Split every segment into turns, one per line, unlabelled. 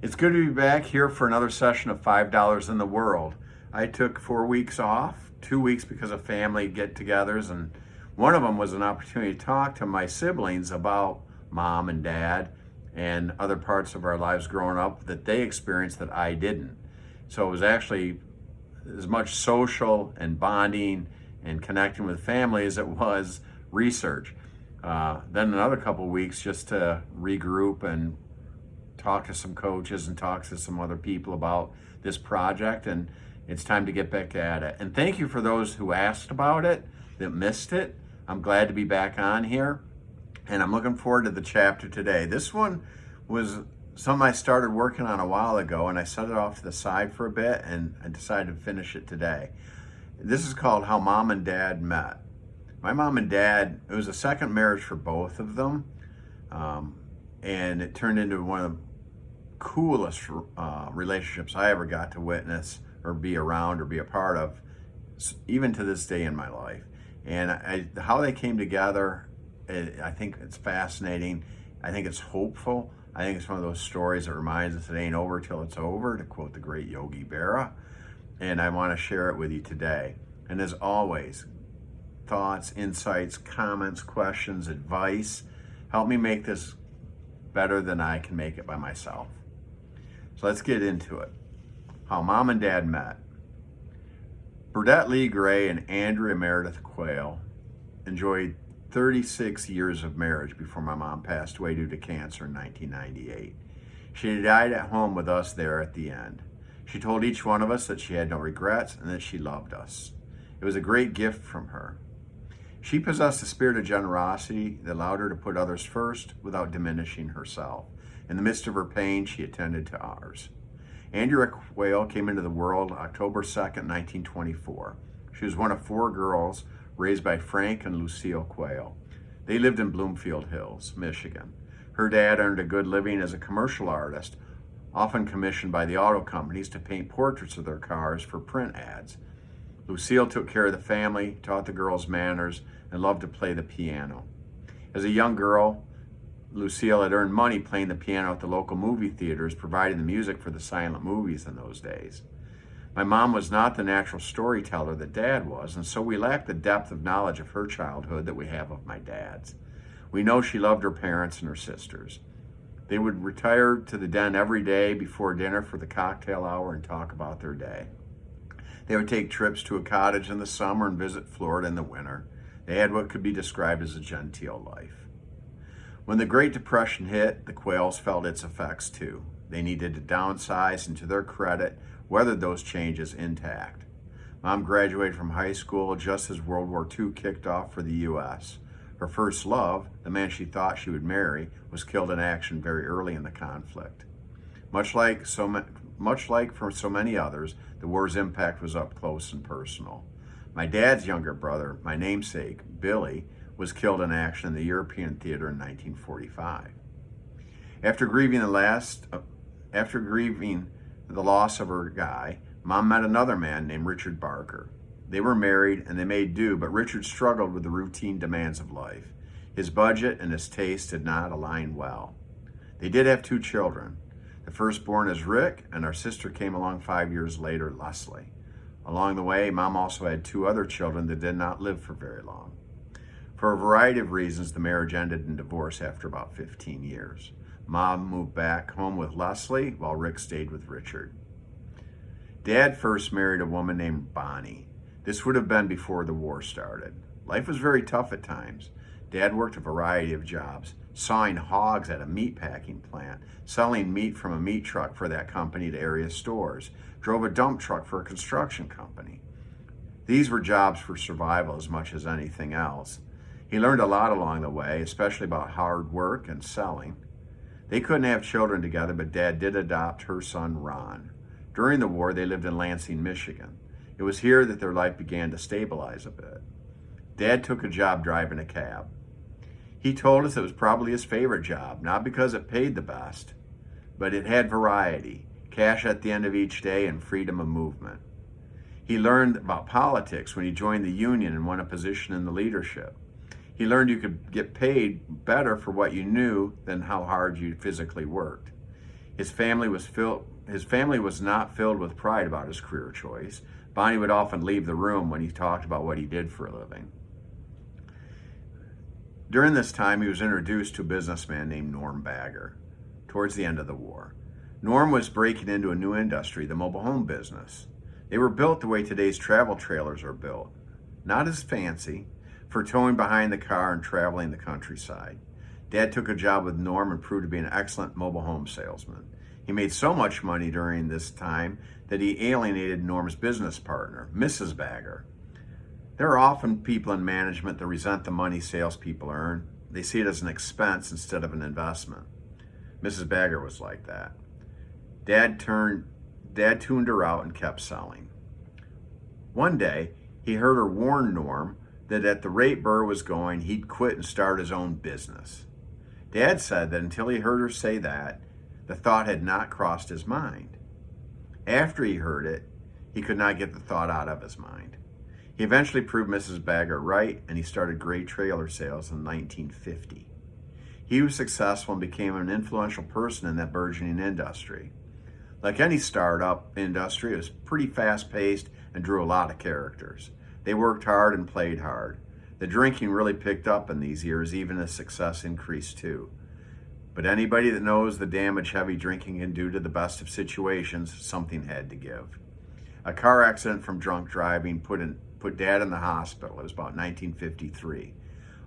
It's good to be back here for another session of $5 in the World. I took 4 weeks off, 2 weeks because of family get-togethers, and one of them was an opportunity to talk to my siblings about mom and dad and other parts of our lives growing up that they experienced that I didn't. So it was actually as much social and bonding and connecting with family as it was research. Then another couple weeks just to regroup and talk to some coaches and talk to some other people about this project, and it's time to get back at it. And thank you for those who asked about it, that missed it. I'm glad to be back on here, and I'm looking forward to the chapter today. This one was something I started working on a while ago, and I set it off to the side for a bit, and I decided to finish it today. This is called How Mom and Dad Met. My mom and dad, it was a second marriage for both of them, and it turned into one of the coolest relationships I ever got to witness or be around or be a part of, even to this day in my life. And how they came together, I think it's fascinating. I think it's hopeful. I think it's one of those stories that reminds us it ain't over till it's over, to quote the great Yogi Berra. And I want to share it with you today. And as always, thoughts, insights, comments, questions, advice, help me make this better than I can make it by myself. So let's get into it. How Mom and Dad Met. Burdette Lee Gray and Andrea Meredith Quayle enjoyed 36 years of marriage before my mom passed away due to cancer in 1998. She died at home with us there at the end. She told each one of us that she had no regrets and that she loved us. It was a great gift from her. She possessed a spirit of generosity that allowed her to put others first without diminishing herself. In the midst of her pain, she attended to ours. Andrea Quayle came into the world October 2nd, 1924. She was one of 4 girls raised by Frank and Lucille Quayle. They lived in Bloomfield Hills, Michigan. Her dad earned a good living as a commercial artist, often commissioned by the auto companies to paint portraits of their cars for print ads. Lucille took care of the family, taught the girls manners, and loved to play the piano. As a young girl, Lucille had earned money playing the piano at the local movie theaters, providing the music for the silent movies in those days. My mom was not the natural storyteller that Dad was, and so we lacked the depth of knowledge of her childhood that we have of my dad's. We know she loved her parents and her sisters. They would retire to the den every day before dinner for the cocktail hour and talk about their day. They would take trips to a cottage in the summer and visit Florida in the winter. They had what could be described as a genteel life. When the Great Depression hit, the Quayles felt its effects too. They needed to downsize, and to their credit, weathered those changes intact. Mom graduated from high school just as World War II kicked off for the U.S. Her first love, the man she thought she would marry, was killed in action very early in the conflict. Much like for so many others, the war's impact was up close and personal. My dad's younger brother, my namesake, Billy, was killed in action in the European theater in 1945. After grieving the loss of her guy, Mom met another man named Richard Barker. They were married and they made do, but Richard struggled with the routine demands of life. His budget and his taste did not align well. They did have 2 children. The firstborn is Rick, and our sister came along 5 years later, Leslie. Along the way, Mom also had 2 other children that did not live for very long. For a variety of reasons, the marriage ended in divorce after about 15 years. Mom moved back home with Leslie, while Rick stayed with Richard. Dad first married a woman named Bonnie. This would have been before the war started. Life was very tough at times. Dad worked a variety of jobs, sawing hogs at a meat packing plant, selling meat from a meat truck for that company to area stores, drove a dump truck for a construction company. These were jobs for survival as much as anything else. He learned a lot along the way, especially about hard work and selling. They couldn't have children together, but Dad did adopt her son, Ron. During the war, they lived in Lansing, Michigan. It was here that their life began to stabilize a bit. Dad took a job driving a cab. He told us it was probably his favorite job, not because it paid the best, but it had variety, cash at the end of each day, and freedom of movement. He learned about politics when he joined the union and won a position in the leadership. He learned you could get paid better for what you knew than how hard you physically worked. His family was not filled with pride about his career choice. Bonnie would often leave the room when he talked about what he did for a living. During this time, he was introduced to a businessman named Norm Bagger towards the end of the war. Norm was breaking into a new industry, the mobile home business. They were built the way today's travel trailers are built, not as fancy, for towing behind the car and traveling the countryside. Dad took a job with Norm and proved to be an excellent mobile home salesman. He made so much money during this time that he alienated Norm's business partner, Mrs. Bagger. There are often people in management that resent the money salespeople earn. They see it as an expense instead of an investment. Mrs. Bagger was like that. Dad tuned her out and kept selling. One day, he heard her warn Norm that at the rate Burr was going, he'd quit and start his own business. Dad said that until he heard her say that, the thought had not crossed his mind. After he heard it, he could not get the thought out of his mind. He eventually proved Mrs. Bagger right, and he started Gray Trailer Sales in 1950. He was successful and became an influential person in that burgeoning industry. Like any startup industry, it was pretty fast-paced and drew a lot of characters. They worked hard and played hard. The drinking really picked up in these years, even as success increased too. But anybody that knows the damage heavy drinking can do to the best of situations, something had to give. A car accident from drunk driving put Dad in the hospital. It was about 1953.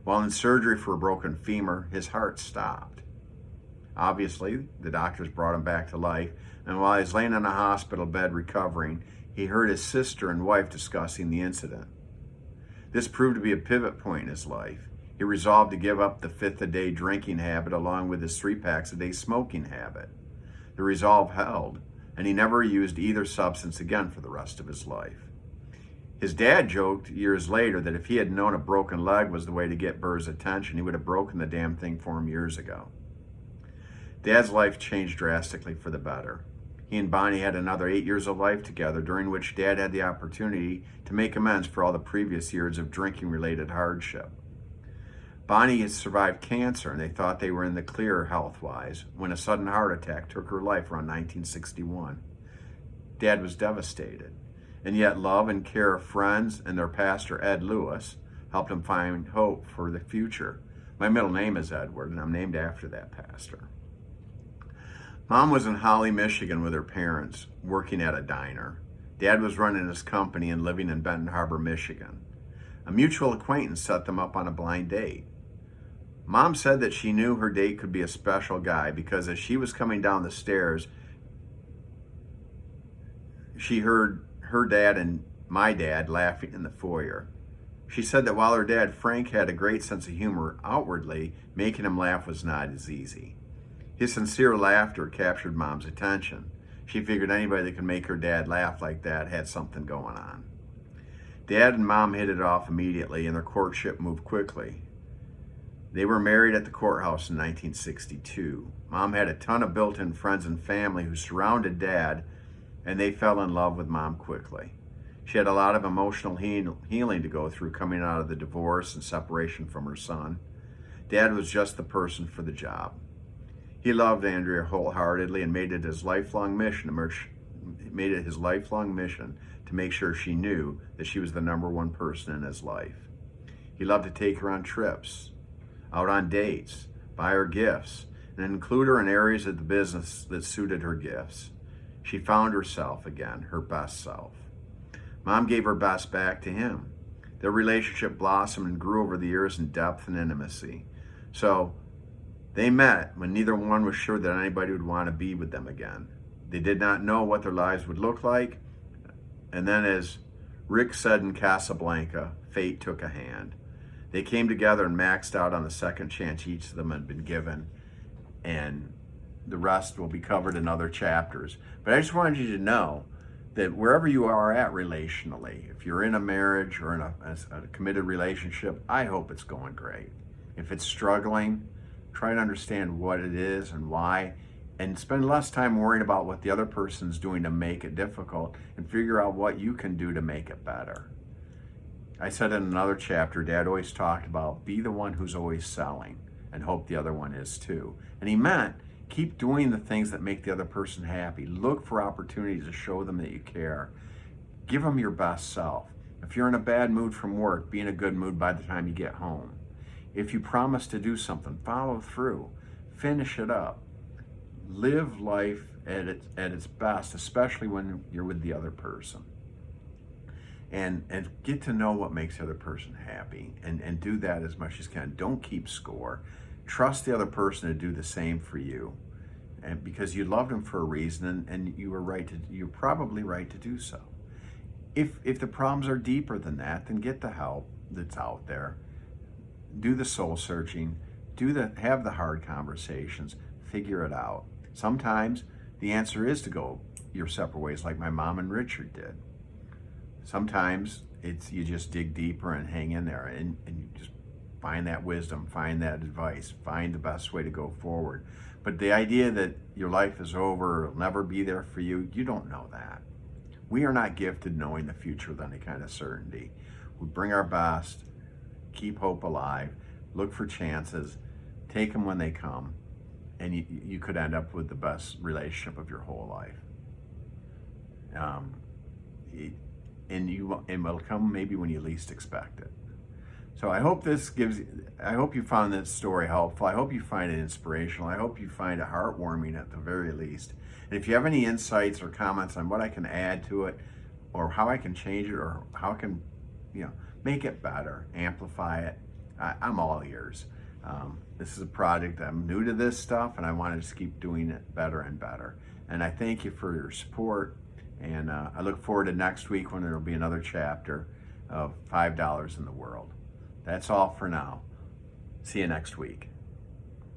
While in surgery for a broken femur, his heart stopped. Obviously, the doctors brought him back to life, and while he was laying in a hospital bed recovering, he heard his sister and wife discussing the incident. This proved to be a pivot point in his life. He resolved to give up the fifth-a-day drinking habit along with his 3-packs-a-day smoking habit. The resolve held, and he never used either substance again for the rest of his life. His dad joked years later that if he had known a broken leg was the way to get Burr's attention, he would have broken the damn thing for him years ago. Dad's life changed drastically for the better. He and Bonnie had another 8 years of life together, during which Dad had the opportunity to make amends for all the previous years of drinking-related hardship. Bonnie had survived cancer, and they thought they were in the clear health-wise when a sudden heart attack took her life around 1961. Dad was devastated, and yet love and care of friends and their pastor, Ed Lewis, helped him find hope for the future. My middle name is Edward, and I'm named after that pastor. Mom was in Holly, Michigan with her parents, working at a diner. Dad was running his company and living in Benton Harbor, Michigan. A mutual acquaintance set them up on a blind date. Mom said that she knew her date could be a special guy because as she was coming down the stairs, she heard her dad and my dad laughing in the foyer. She said that while her dad, Frank, had a great sense of humor outwardly, making him laugh was not as easy. His sincere laughter captured Mom's attention. She figured anybody that could make her dad laugh like that had something going on. Dad and Mom hit it off immediately, and their courtship moved quickly. They were married at the courthouse in 1962. Mom had a ton of built-in friends and family who surrounded Dad, and they fell in love with Mom quickly. She had a lot of emotional healing to go through coming out of the divorce and separation from her son. Dad was just the person for the job. He loved Andrea wholeheartedly and made it his lifelong mission to make sure she knew that she was the number one person in his life. He loved to take her on trips, out on dates, buy her gifts, and include her in areas of the business that suited her gifts. She found herself again, her best self. Mom gave her best back to him. Their relationship blossomed and grew over the years in depth and intimacy. So they met when neither one was sure that anybody would want to be with them again. They did not know what their lives would look like. And then, as Rick said in Casablanca, fate took a hand. They came together and maxed out on the second chance each of them had been given. And the rest will be covered in other chapters. But I just wanted you to know that wherever you are at relationally, if you're in a marriage or in a committed relationship, I hope it's going great. If it's struggling, try to understand what it is and why, and spend less time worrying about what the other person's doing to make it difficult and figure out what you can do to make it better. I said in another chapter, Dad always talked about be the one who's always selling and hope the other one is too. And he meant Keep doing the things that make the other person happy. Look for opportunities to show them that you care. Give them your best self. If you're in a bad mood from work, be in a good mood by the time you get home. If you promise to do something, follow through. Finish it up. Live life at its best, especially when you're with the other person. And get to know what makes the other person happy, and do that as much as you can. Don't keep score. Trust the other person to do the same for you, and because you loved them for a reason, and you're probably right to do so. If the problems are deeper than that, then get the help that's out there. Do the soul searching. Have the hard conversations. Figure it out. Sometimes the answer is to go your separate ways, like my mom and Richard did. Sometimes you just dig deeper and hang in there, and you just find that wisdom, find that advice, find the best way to go forward. But the idea that your life is over, it'll never be there for you, you don't know that. We are not gifted knowing the future with any kind of certainty. We bring our best, keep hope alive, look for chances, take them when they come, and you could end up with the best relationship of your whole life. And it will come maybe when you least expect it. So I hope you found this story helpful. I hope you find it inspirational. I hope you find it heartwarming at the very least. And if you have any insights or comments on what I can add to it, or how I can change it, or how I can, make it better, amplify it, I'm all ears. This is a project, I'm new to this stuff, and I want to just keep doing it better and better. And I thank you for your support. And I look forward to next week when there will be another chapter of $5 in the World. That's all for now. See you next week.